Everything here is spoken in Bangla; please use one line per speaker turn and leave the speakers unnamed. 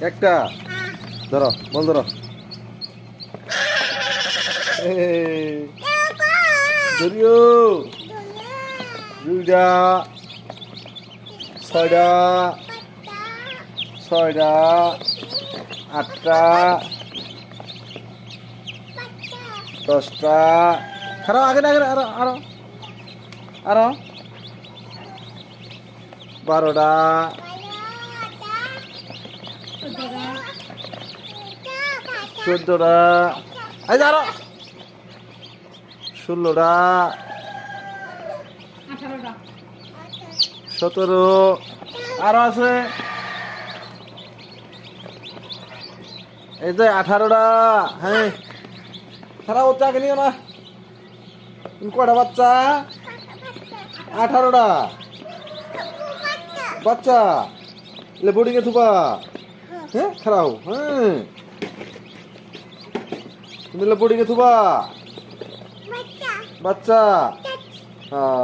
একটা ধরো, বল ধরো। ধরিও। দুইটা, ছয়টা, ছয়টা, আটটা, দশটা। খারাপ, আগে আগে আরো আরো আরো 12টা, 14টা, এই যে আরো 16টা, 17, আরো আছে এই যে 18টা। হ্যাঁ, খারাপ হচ্ছে, আগে নিও না। তুমি কয়টা বাচ্চা? 18টা বাচ্চা। এলে বোর্ডিংয়ে থুবা। হ্যাঁ, খারাপ। হ্যাঁ, তুমি বোর্ডিংয়ে থুবা বাচ্চা। হ্যাঁ।